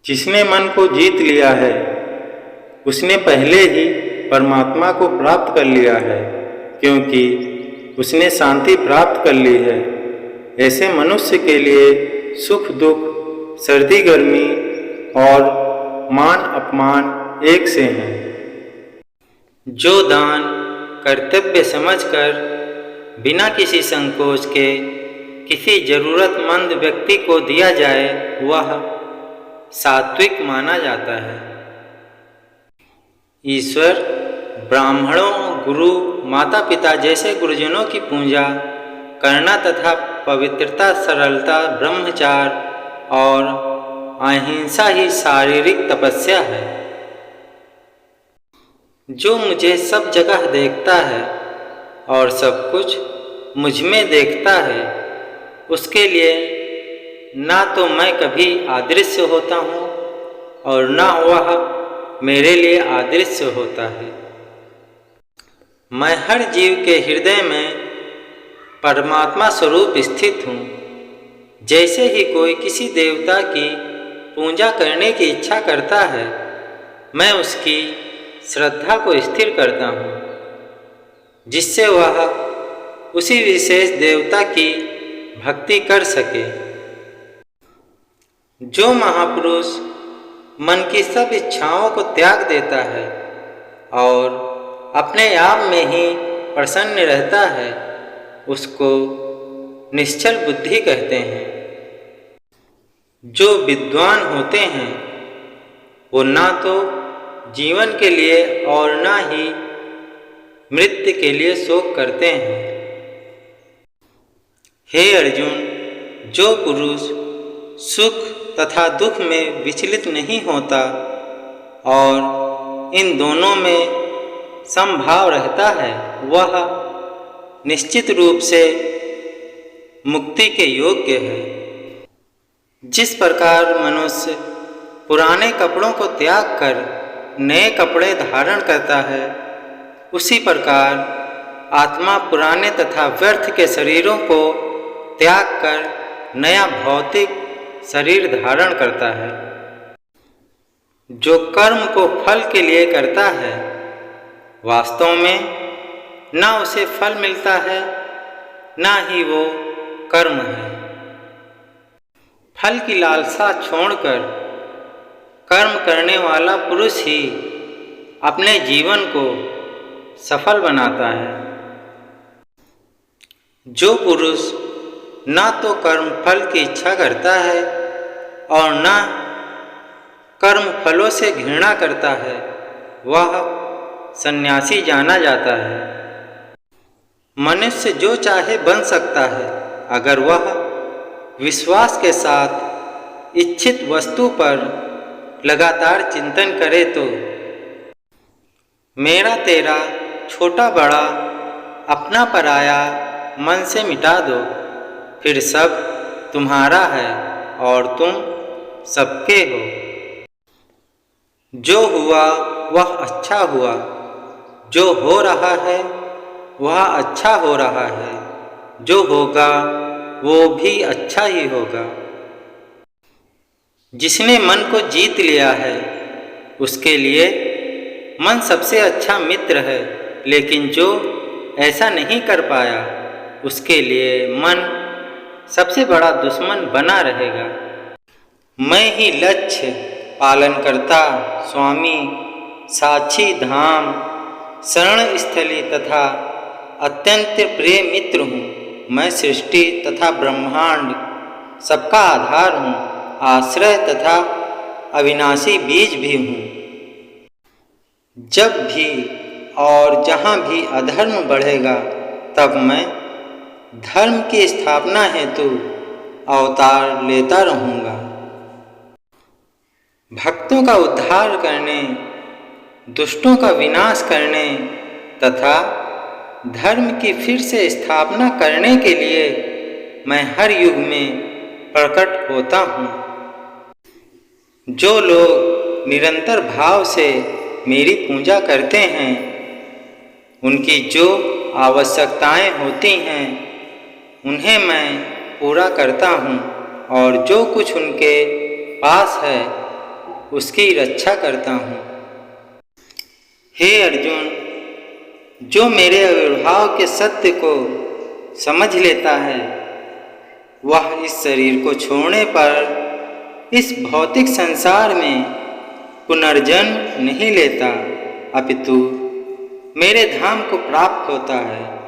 जिसने मन को जीत लिया है उसने पहले ही परमात्मा को प्राप्त कर लिया है, क्योंकि उसने शांति प्राप्त कर ली है। ऐसे मनुष्य के लिए सुख दुख, सर्दी गर्मी और मान अपमान एक से हैं। जो दान कर्तव्य समझकर बिना किसी संकोच के किसी जरूरतमंद व्यक्ति को दिया जाए वह सात्विक माना जाता है। ईश्वर, ब्राह्मणों, गुरु, माता पिता जैसे गुरुजनों की पूजा करना तथा पवित्रता, सरलता, ब्रह्मचार और अहिंसा ही शारीरिक तपस्या है। जो मुझे सब जगह देखता है और सब कुछ मुझ में देखता है, उसके लिए ना तो मैं कभी अदृश्य होता हूँ और ना वह मेरे लिए अदृश्य होता है। मैं हर जीव के हृदय में परमात्मा स्वरूप स्थित हूँ। जैसे ही कोई किसी देवता की पूजा करने की इच्छा करता है, मैं उसकी श्रद्धा को स्थिर करता हूँ, जिससे वह उसी विशेष देवता की भक्ति कर सके। जो महापुरुष मन की सब इच्छाओं को त्याग देता है और अपने आप में ही प्रसन्न रहता है, उसको निश्चल बुद्धि कहते हैं। जो विद्वान होते हैं वो ना तो जीवन के लिए और ना ही मृत्यु के लिए शोक करते हैं। हे अर्जुन, जो पुरुष सुख तथा दुख में विचलित नहीं होता और इन दोनों में समभाव रहता है, वह निश्चित रूप से मुक्ति के योग्य है। जिस प्रकार मनुष्य पुराने कपड़ों को त्याग कर नए कपड़े धारण करता है, उसी प्रकार आत्मा पुराने तथा व्यर्थ के शरीरों को त्याग कर नया भौतिक शरीर धारण करता है। जो कर्म को फल के लिए करता है, वास्तव में ना उसे फल मिलता है, ना ही वो कर्म है। फल की लालसा छोड़कर कर्म करने वाला पुरुष ही अपने जीवन को सफल बनाता है। जो पुरुष ना तो कर्म फल की इच्छा करता है और ना कर्म फलों से घृणा करता है, वह सन्यासी जाना जाता है। मनुष्य जो चाहे बन सकता है, अगर वह विश्वास के साथ इच्छित वस्तु पर लगातार चिंतन करे तो। मेरा तेरा, छोटा बड़ा, अपना पराया मन से मिटा दो, फिर सब तुम्हारा है और तुम सबके हो। जो हुआ वह अच्छा हुआ, जो हो रहा है वह अच्छा हो रहा है, जो होगा वो भी अच्छा ही होगा। जिसने मन को जीत लिया है उसके लिए मन सबसे अच्छा मित्र है, लेकिन जो ऐसा नहीं कर पाया उसके लिए मन सबसे बड़ा दुश्मन बना रहेगा। मैं ही लक्ष्य, पालनकर्ता, स्वामी, साक्षी धाम, शरण स्थली तथा अत्यंत प्रिय मित्र हूँ। मैं सृष्टि तथा ब्रह्मांड सबका आधार हूँ, आश्रय तथा अविनाशी बीज भी हूँ। जब भी और जहाँ भी अधर्म बढ़ेगा, तब मैं धर्म की स्थापना हेतु अवतार लेता रहूँगा। भक्तों का उद्धार करने, दुष्टों का विनाश करने तथा धर्म की फिर से स्थापना करने के लिए मैं हर युग में प्रकट होता हूँ। जो लोग निरंतर भाव से मेरी पूजा करते हैं, उनकी जो आवश्यकताएं होती हैं उन्हें मैं पूरा करता हूँ, और जो कुछ उनके पास है उसकी रक्षा करता हूँ। हे अर्जुन, जो मेरे आविर्भाव के सत्य को समझ लेता है वह इस शरीर को छोड़ने पर इस भौतिक संसार में पुनर्जन्म नहीं लेता, अपितु मेरे धाम को प्राप्त होता है।